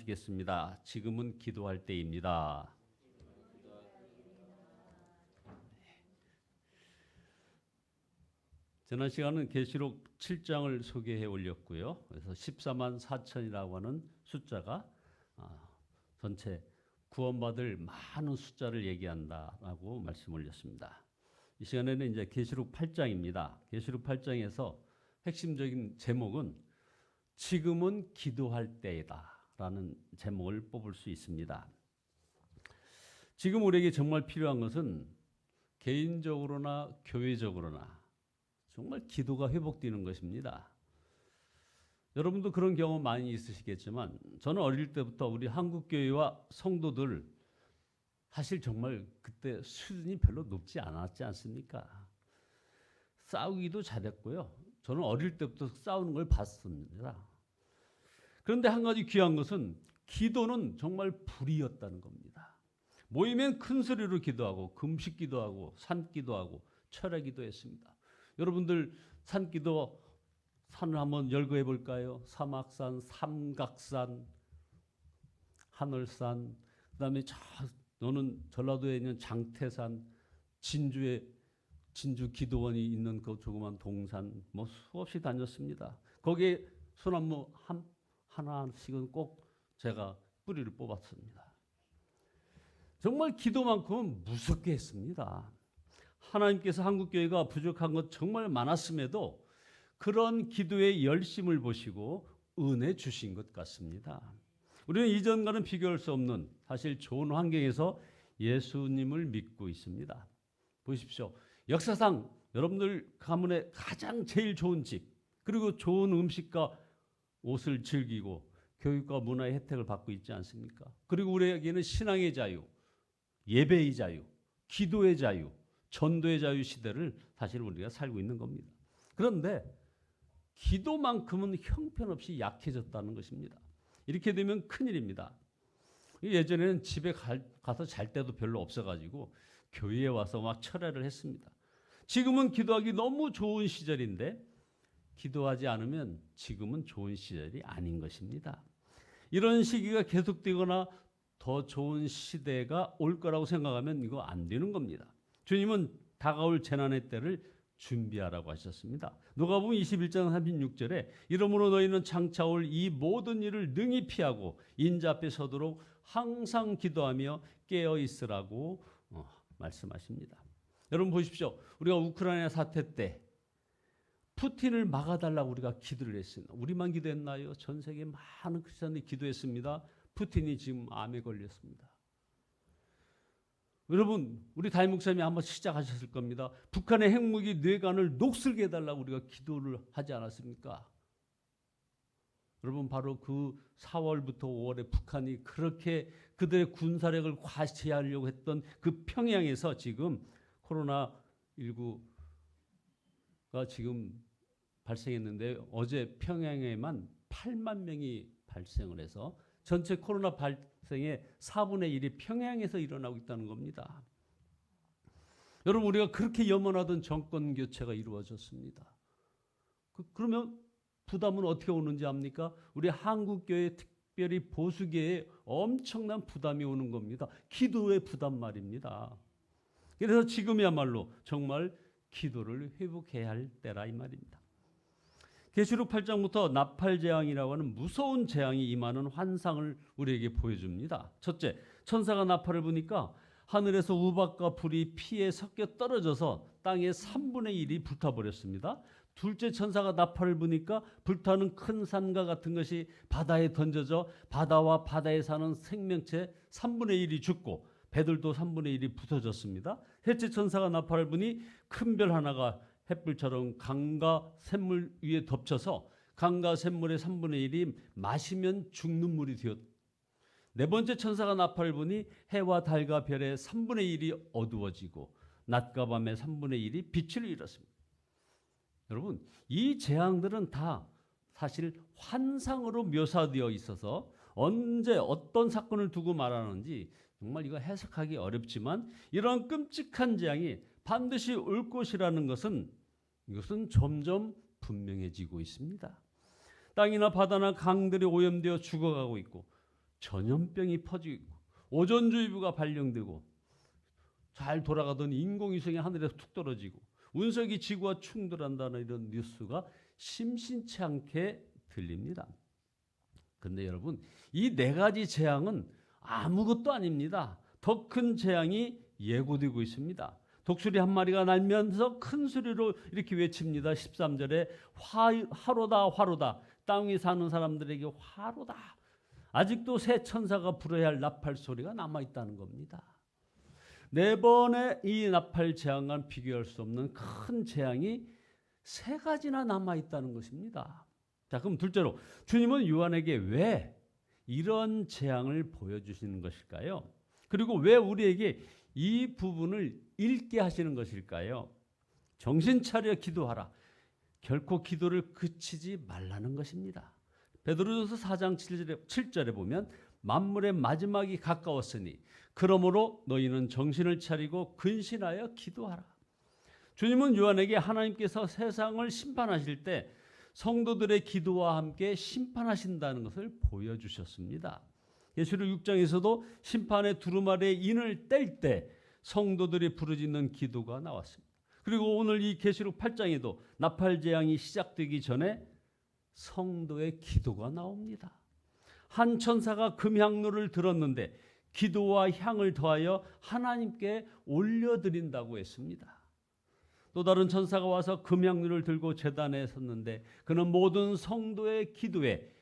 마치겠습니다. 지금은 기도할 때입니다. 지난 시간은 계시록 7장을 소개해 올렸고요. 그래서 14만 4천이라고 하는 숫자가 전체 구원받을 많은 숫자를 얘기한다라고 말씀 올렸습니다. 이 시간에는 이제 계시록 8장입니다. 계시록 8장에서 핵심적인 제목은 지금은 기도할 때이다라는 제목을 뽑을 수 있습니다. 지금 우리에게 정말 필요한 것은 개인적으로나 교회적으로나 정말 기도가 회복되는 것입니다. 여러분도 그런 경험 많이 있으시겠지만 저는 어릴 때부터 우리 한국교회와 성도들 사실 정말 그때 수준이 별로 높지 않았지 않습니까? 싸우기도 잘했고요. 저는 어릴 때부터 싸우는 걸 봤습니다. 그런데 한 가지 귀한 것은 기도는 정말 불이었다는 겁니다. 모이면 큰 소리로 기도하고 금식 기도하고 산 기도하고 철야 기도했습니다. 여러분들 산기도 산을 한번 열거해 볼까요? 사막산, 삼각산, 하늘산, 그다음에 너는 전라도에 있는 장태산, 진주 기도원이 있는 그 조그만 동산 뭐 수없이 다녔습니다. 거기에 소나무 하나씩은 꼭 제가 뿌리를 뽑았습니다. 정말 기도만큼은 무섭게 했습니다. 하나님께서 한국교회가 부족한 것 정말 많았음에도 그런 기도의 열심을 보시고 은혜 주신 것 같습니다. 우리는 이전과는 비교할 수 없는 사실 좋은 환경에서 예수님을 믿고 있습니다. 보십시오. 역사상 여러분들 가문에 가장 제일 좋은 집, 그리고 좋은 음식과 옷을 즐기고 교육과 문화의 혜택을 받고 있지 않습니까? 그리고 우리에게는 신앙의 자유, 예배의 자유, 기도의 자유, 전도의 자유 시대를 사실 우리가 살고 있는 겁니다. 그런데 기도만큼은 형편없이 약해졌다는 것입니다. 이렇게 되면 큰일입니다. 예전에는 집에 가서 잘 때도 별로 없어가지고 교회에 와서 막 철야를 했습니다. 지금은 기도하기 너무 좋은 시절인데 기도하지 않으면 지금은 좋은 시절이 아닌 것입니다. 이런 시기가 계속되거나 더 좋은 시대가 올 거라고 생각하면 이거 안 되는 겁니다. 주님은 다가올 재난의 때를 준비하라고 하셨습니다. 누가복음 21장 36절에 이러므로 너희는 장차 올 이 모든 일을 능히 피하고 인자 앞에 서도록 항상 기도하며 깨어 있으라고 말씀하십니다. 여러분 보십시오. 우리가 우크라이나 사태 때 푸틴을 막아달라고 우리가 기도를 했습니다. 우리만 기도했나요? 전 세계 많은 크리스천들이 기도했습니다. 푸틴이 지금 암에 걸렸습니다. 여러분 우리 담임 목사님이 한번 시작하셨을 겁니다. 북한의 핵무기 뇌관을 녹슬게 해달라고 우리가 기도를 하지 않았습니까? 여러분 바로 그 4월부터 5월에 북한이 그렇게 그들의 군사력을 과시하려고 했던 그 평양에서 지금 코로나19가 지금 발생했는데 어제 평양에만 8만 명이 발생을 해서 전체 코로나 발생의 4분의 1이 평양에서 일어나고 있다는 겁니다. 여러분 우리가 그렇게 염원하던 정권 교체가 이루어졌습니다. 그러면 부담은 어떻게 오는지 압니까? 우리 한국교회 특별히 보수계에 엄청난 부담이 오는 겁니다. 기도의 부담 말입니다. 그래서 지금이야말로 정말 기도를 회복해야 할 때라 이 말입니다. 계시록 8장부터 나팔 재앙이라고 하는 무서운 재앙이 임하는 환상을 우리에게 보여줍니다. 첫째, 천사가 나팔을 부니까 하늘에서 우박과 불이 피에 섞여 떨어져서 땅의 3분의 1이 불타버렸습니다. 둘째, 천사가 나팔을 부니까 불타는 큰 산과 같은 것이 바다에 던져져 바다와 바다에 사는 생명체 3분의 1이 죽고 배들도 3분의 1이 부서졌습니다. 셋째, 천사가 나팔을 부니 큰 별 하나가 햇불처럼 강과 샘물 위에 덮쳐서 강과 샘물의 3분의 1이 마시면 죽는 물이 되었다. 네 번째, 천사가 나팔을 부니 해와 달과 별의 3분의 1이 어두워지고 낮과 밤의 3분의 1이 빛을 잃었습니다. 여러분 이 재앙들은 다 사실 환상으로 묘사되어 있어서 언제 어떤 사건을 두고 말하는지 정말 이거 해석하기 어렵지만 이러한 끔찍한 재앙이 반드시 올 것이라는 것은 이것은 점점 분명해지고 있습니다. 땅이나 바다나 강들이 오염되어 죽어가고 있고 전염병이 퍼지고 오존주의보가 발령되고 잘 돌아가던 인공위성이 하늘에서 툭 떨어지고 운석이 지구와 충돌한다는 이런 뉴스가 심심치 않게 들립니다. 그런데 여러분, 이 네 가지 재앙은 아무것도 아닙니다. 더 큰 재앙이 예고되고 있습니다. 독수리 한 마리가 날면서 큰 소리로 이렇게 외칩니다. 13절에 화로다 화로다. 땅 위 사는 사람들에게 화로다. 아직도 새 천사가 불어야 할 나팔 소리가 남아있다는 겁니다. 네 번의 이 나팔 재앙과는 비교할 수 없는 큰 재앙이 세 가지나 남아있다는 것입니다. 자, 그럼 둘째로 주님은 요한에게 왜 이런 재앙을 보여주시는 것일까요? 그리고 왜 우리에게 이 부분을 읽게 하시는 것일까요? 정신 차려 기도하라. 결코 기도를 그치지 말라는 것입니다. 베드로전서 4장 7절에 보면 만물의 마지막이 가까웠으니 그러므로 너희는 정신을 차리고 근신하여 기도하라. 주님은 요한에게 하나님께서 세상을 심판하실 때 성도들의 기도와 함께 심판하신다는 것을 보여주셨습니다. 예수록 6장에서도 심판의 두루마리의 인을 뗄 때 성도들이 부르짖는 기도가 나왔습니다. 그리고 오늘 이 계시록 8장에도 나팔 재앙이 시작되기 전에 성도의 기도가 나옵니다. 한 천사가 금향로를 들었는데 기도와 향을 더하여 하나님께 올려드린다고 했습니다. 또 다른 천사가 와서 금향로를 들고 제단에 섰는데 그는 모든 성도의 기도에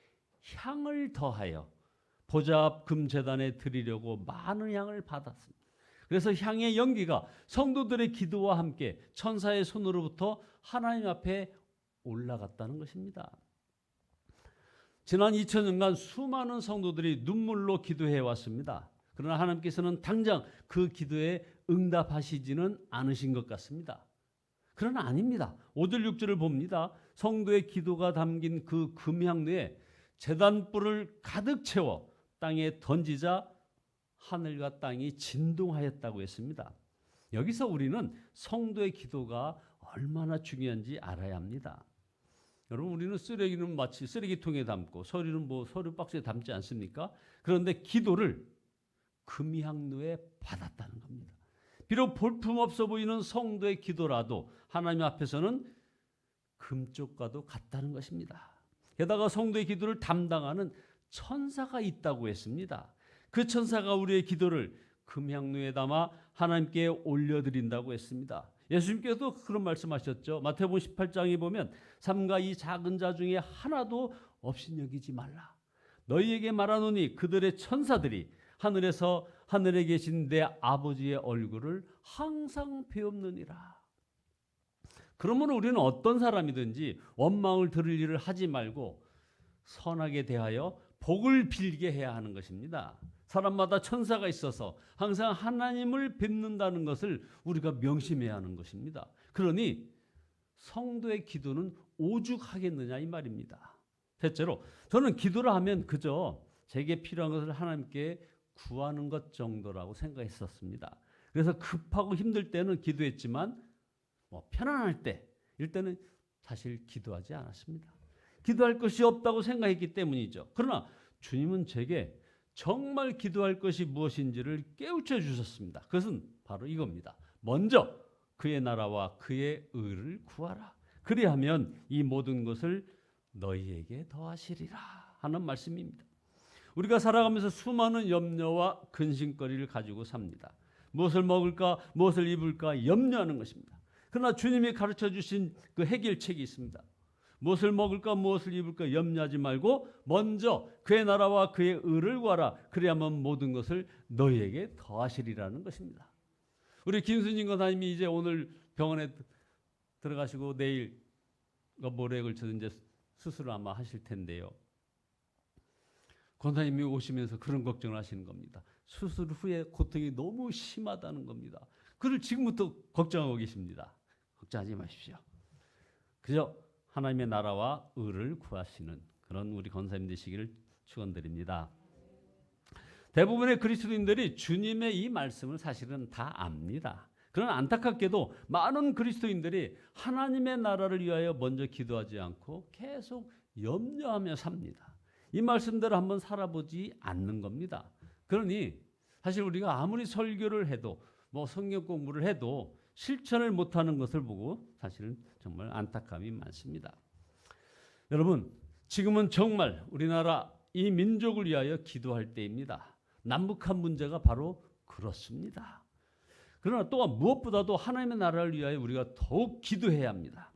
향을 더하여 보좌 앞 금제단에 드리려고 많은 향을 받았습니다. 그래서 향의 연기가 성도들의 기도와 함께 천사의 손으로부터 하나님 앞에 올라갔다는 것입니다. 지난 2000년간 수많은 성도들이 눈물로 기도해 왔습니다. 그러나 하나님께서는 당장 그 기도에 응답하시지는 않으신 것 같습니다. 그러나 아닙니다. 5절 6절을 봅니다. 성도의 기도가 담긴 그 금향로에 제단불을 가득 채워 땅에 던지자 하늘과 땅이 진동하였다고 했습니다. 여기서 우리는 성도의 기도가 얼마나 중요한지 알아야 합니다. 여러분, 우리는 쓰레기는 마치 쓰레기통에 담고 서류는 서류 박스에 담지 않습니까? 그런데 기도를 금향로에 받았다는 겁니다. 비록 볼품없어 보이는 성도의 기도라도 하나님 앞에서는 금쪽과도 같다는 것입니다. 게다가 성도의 기도를 담당하는 천사가 있다고 했습니다. 그 천사가 우리의 기도를 금향로에 담아 하나님께 올려드린다고 했습니다. 예수님께서도 그런 말씀하셨죠. 마태복음 18장에 보면 삼가 이 작은 자 중에 하나도 없인 여기지 말라. 너희에게 말하노니 그들의 천사들이 하늘에 계신 내 아버지의 얼굴을 항상 배웁느니라. 그러면 우리는 어떤 사람이든지 원망을 들을 일을 하지 말고 선하게 대하여 복을 빌게 해야 하는 것입니다. 사람마다 천사가 있어서 항상 하나님을 뵙는다는 것을 우리가 명심해야 하는 것입니다. 그러니 성도의 기도는 오죽하겠느냐 이 말입니다. 셋째로 저는 기도를 하면 그저 제게 필요한 것을 하나님께 구하는 것 정도라고 생각했었습니다. 그래서 급하고 힘들 때는 기도했지만 편안할 때 이럴 때는 사실 기도하지 않았습니다. 기도할 것이 없다고 생각했기 때문이죠. 그러나 주님은 제게 정말 기도할 것이 무엇인지를 깨우쳐 주셨습니다. 그것은 바로 이겁니다. 먼저 그의 나라와 그의 의를 구하라. 그리하면 이 모든 것을 너희에게 더하시리라 하는 말씀입니다. 우리가 살아가면서 수많은 염려와 근심거리를 가지고 삽니다. 무엇을 먹을까, 무엇을 입을까 염려하는 것입니다. 그러나 주님이 가르쳐 주신 그 해결책이 있습니다. 무엇을 먹을까, 무엇을 입을까 염려하지 말고 먼저 그의 나라와 그의 의를 구하라. 그래야만 모든 것을 너희에게 더하시리라는 것입니다. 우리 김순진 권사님이 이제 오늘 병원에 들어가시고 내일 모레에 걸쳐서 이제 수술을 아마 하실 텐데요. 권사님이 오시면서 그런 걱정을 하시는 겁니다. 수술 후에 고통이 너무 심하다는 겁니다. 그를 지금부터 걱정하고 계십니다. 걱정하지 마십시오. 그저 하나님의 나라와 의를 구하시는 그런 우리 권사님 되시기를 축원드립니다. 대부분의 그리스도인들이 주님의 이 말씀을 사실은 다 압니다. 그러나 안타깝게도 많은 그리스도인들이 하나님의 나라를 위하여 먼저 기도하지 않고 계속 염려하며 삽니다. 이 말씀대로 한번 살아보지 않는 겁니다. 그러니 사실 우리가 아무리 설교를 해도 뭐 성경 공부를 해도 실천을 못하는 것을 보고 사실은 정말 안타까움이 많습니다. 여러분, 지금은 정말 우리나라 이 민족을 위하여 기도할 때입니다. 남북한 문제가 바로 그렇습니다. 그러나 또한 무엇보다도 하나님의 나라를 위하여 우리가 더욱 기도해야 합니다.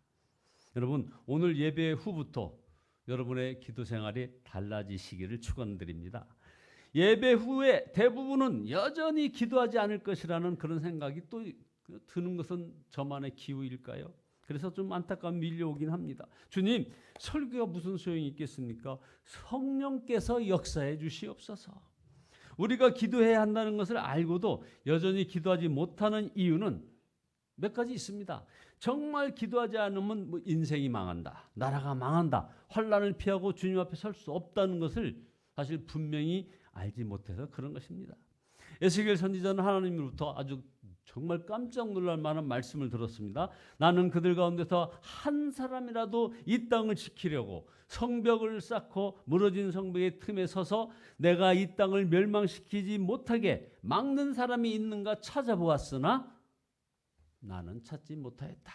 여러분, 오늘 예배 후부터 여러분의 기도 생활이 달라지시기를 축원드립니다. 예배 후에 대부분은 여전히 기도하지 않을 것이라는 그런 생각이 또 드는 것은 저만의 기우일까요? 그래서 좀 안타까움 밀려오긴 합니다. 주님, 설교가 무슨 소용이 있겠습니까? 성령께서 역사해 주시옵소서. 우리가 기도해야 한다는 것을 알고도 여전히 기도하지 못하는 이유는 몇 가지 있습니다. 정말 기도하지 않으면 뭐 인생이 망한다, 나라가 망한다, 환난을 피하고 주님 앞에 설 수 없다는 것을 사실 분명히 알지 못해서 그런 것입니다. 에스겔 선지자는 하나님으로부터 아주 정말 깜짝 놀랄 만한 말씀을 들었습니다. 나는 그들 가운데서 한 사람이라도 이 땅을 지키려고 성벽을 쌓고 무너진 성벽의 틈에 서서 내가 이 땅을 멸망시키지 못하게 막는 사람이 있는가 찾아보았으나 나는 찾지 못하였다.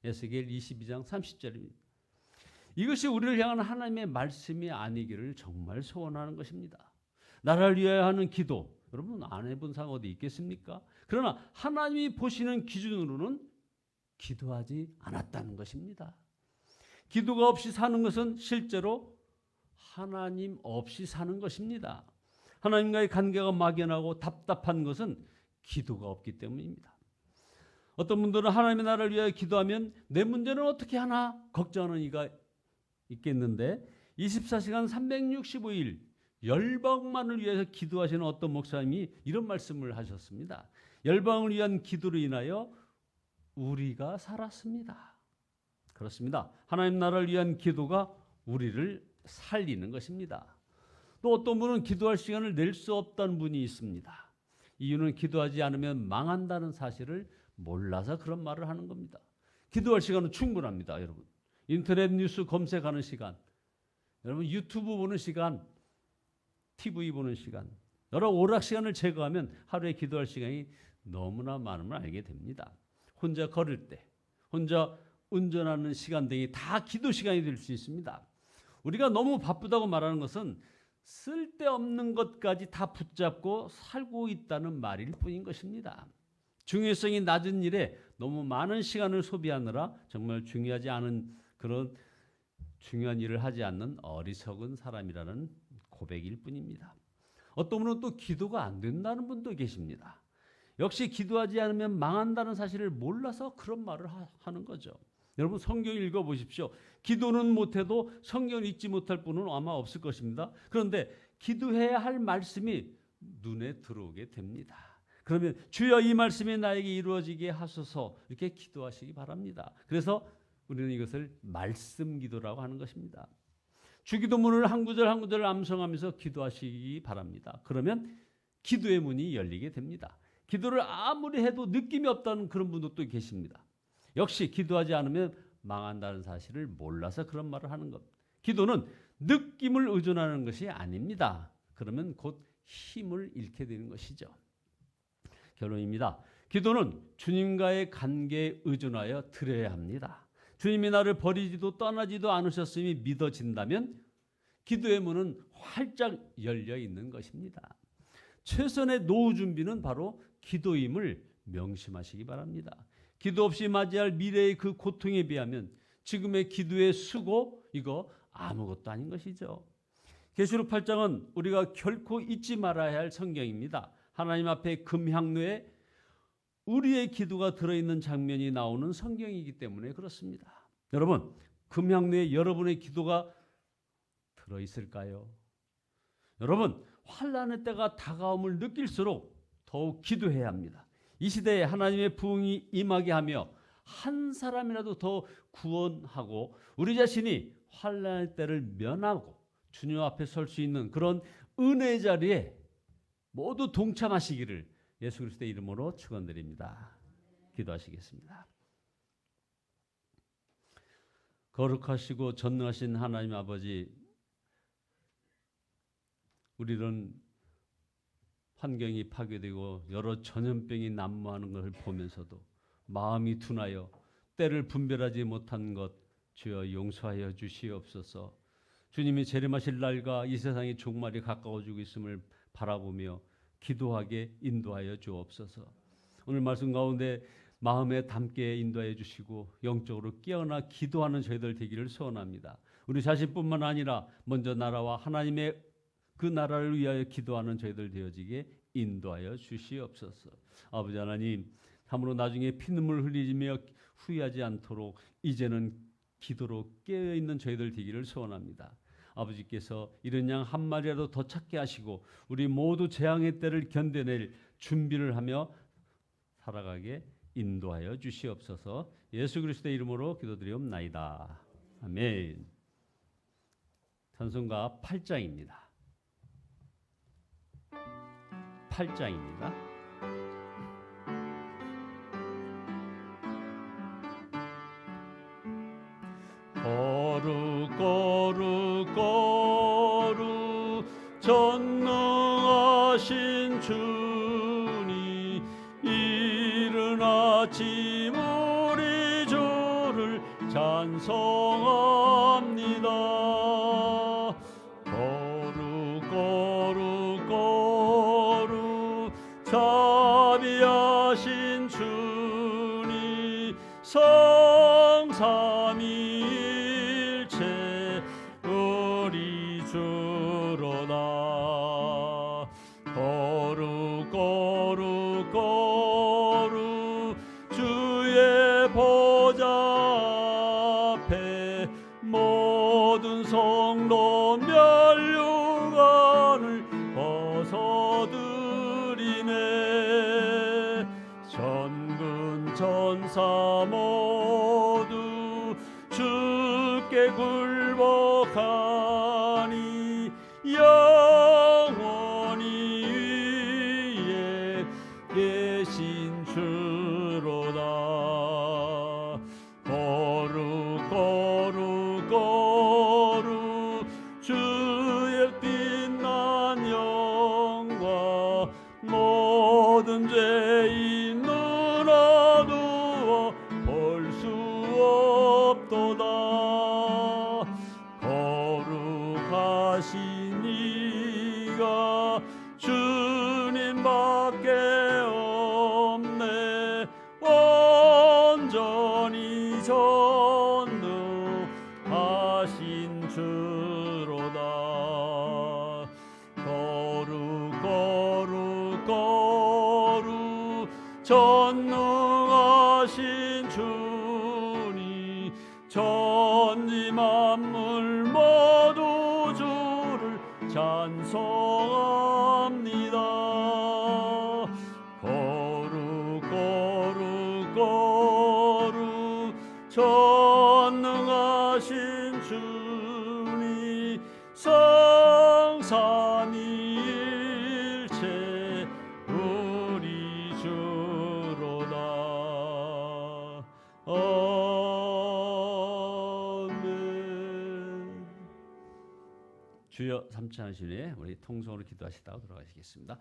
에스겔 22장 30절입니다. 이것이 우리를 향한 하나님의 말씀이 아니기를 정말 소원하는 것입니다. 나라를 위하여 하는 기도, 여러분 안 해본 사람 어디 있겠습니까? 그러나 하나님이 보시는 기준으로는 기도하지 않았다는 것입니다. 기도가 없이 사는 것은 실제로 하나님 없이 사는 것입니다. 하나님과의 관계가 막연하고 답답한 것은 기도가 없기 때문입니다. 어떤 분들은 하나님의 나라를 위하여 기도하면 내 문제는 어떻게 하나 걱정하는 이가 있겠는데 24시간 365일 열방만을 위해서 기도하시는 어떤 목사님이 이런 말씀을 하셨습니다. 열방을 위한 기도로 인하여 우리가 살았습니다. 그렇습니다. 하나님 나라를 위한 기도가 우리를 살리는 것입니다. 또 어떤 분은 기도할 시간을 낼 수 없다는 분이 있습니다. 이유는 기도하지 않으면 망한다는 사실을 몰라서 그런 말을 하는 겁니다. 기도할 시간은 충분합니다, 여러분. 인터넷 뉴스 검색하는 시간, 여러분 유튜브 보는 시간, TV 보는 시간, 여러 오락 시간을 제거하면 하루에 기도할 시간이 너무나 많음을 알게 됩니다. 혼자 걸을 때, 혼자 운전하는 시간 등이 다 기도 시간이 될 수 있습니다. 우리가 너무 바쁘다고 말하는 것은 쓸데없는 것까지 다 붙잡고 살고 있다는 말일 뿐인 것입니다. 중요성이 낮은 일에 너무 많은 시간을 소비하느라 정말 중요하지 않은 그런 중요한 일을 하지 않는 어리석은 사람이라는 고백일 뿐입니다. 어떤 분은 또 기도가 안 된다는 분도 계십니다. 역시 기도하지 않으면 망한다는 사실을 몰라서 그런 말을 하는 거죠. 여러분 성경 읽어보십시오. 기도는 못해도 성경을 읽지 못할 분은 아마 없을 것입니다. 그런데 기도해야 할 말씀이 눈에 들어오게 됩니다. 그러면 주여 이 말씀이 나에게 이루어지게 하소서 이렇게 기도하시기 바랍니다. 그래서 우리는 이것을 말씀 기도라고 하는 것입니다. 주기도문을 한 구절 한 구절 암송하면서 기도하시기 바랍니다. 그러면 기도의 문이 열리게 됩니다. 기도를 아무리 해도 느낌이 없다는 그런 분도 또 계십니다. 역시 기도하지 않으면 망한다는 사실을 몰라서 그런 말을 하는 것. 기도는 느낌을 의존하는 것이 아닙니다. 그러면 곧 힘을 잃게 되는 것이죠. 결론입니다. 기도는 주님과의 관계에 의존하여 드려야 합니다. 주님이 나를 버리지도 떠나지도 않으셨음이 믿어진다면 기도의 문은 활짝 열려 있는 것입니다. 최선의 노후 준비는 바로 기도임을 명심하시기 바랍니다. 기도 없이 맞이할 미래의 그 고통에 비하면 지금의 기도의 수고 이거 아무것도 아닌 것이죠. 계시록 8장은 우리가 결코 잊지 말아야 할 성경입니다. 하나님 앞에 금향로에 우리의 기도가 들어있는 장면이 나오는 성경이기 때문에 그렇습니다. 여러분, 금향로에 여러분의 기도가 들어있을까요? 여러분, 환난의 때가 다가옴을 느낄수록 더욱 기도해야 합니다. 이 시대에 하나님의 부흥이 임하게 하며 한 사람이라도 더 구원하고 우리 자신이 환난의 때를 면하고 주님 앞에 설 수 있는 그런 은혜의 자리에 모두 동참하시기를 예수 그리스도의 이름으로 축원드립니다. 기도하시겠습니다. 거룩하시고 전능하신 하나님 아버지, 우리는 환경이 파괴되고 여러 전염병이 난무하는 것을 보면서도 마음이 둔하여 때를 분별하지 못한 것 주여 용서하여 주시옵소서. 주님이 재림하실 날과 이 세상의 종말이 가까워지고 있음을 바라보며 기도하게 인도하여 주옵소서. 오늘 말씀 가운데 마음에 담게 인도하여 주시고 영적으로 깨어나 기도하는 저희들 되기를 소원합니다. 우리 자신뿐만 아니라 먼저 나라와 하나님의 그 나라를 위하여 기도하는 저희들 되어지게 인도하여 주시옵소서. 아버지 하나님, 참으로 나중에 피눈물 흘리며 후회하지 않도록 이제는 기도로 깨어있는 저희들 되기를 소원합니다. 아버지께서 이런 양 한 마리라도 더 찾게 하시고 우리 모두 재앙의 때를 견뎌낼 준비를 하며 살아가게 인도하여 주시옵소서. 예수 그리스도의 이름으로 기도드리옵나이다. 아멘. 찬송가 8장입니다. 8장입니다. 거룩 거룩 거룩 전능하신 주님, 이른 아침 우리 주를 찬송합니다. 거룩 거룩 거룩 자비하신 주님, 성삼위일체 우리 주로다. 거룩 거룩 거룩 주의 보좌 앞에 모든 성도 면류관을 벗어드리네. 전군 전사 모두 주께 굴복하니 영원히 위에 계신 주로다. 거룩 거룩 거룩 주의 빛난 영광, 모든 죄인 눈 어두워 볼 수 없도다. 거룩하신 이가 주님밖에 없네. 온전히 전능하신 주로다. 거룩 거룩 거룩 전능하신 주님, 천지 만물 모두 주를 찬송합니다. 거룩 거룩 거룩 전능하신 주님, 성삼위일체 우리 주로다. 아멘. 주여 삼천하시네. 우리 통성으로 기도하시다가 돌아가시겠습니다.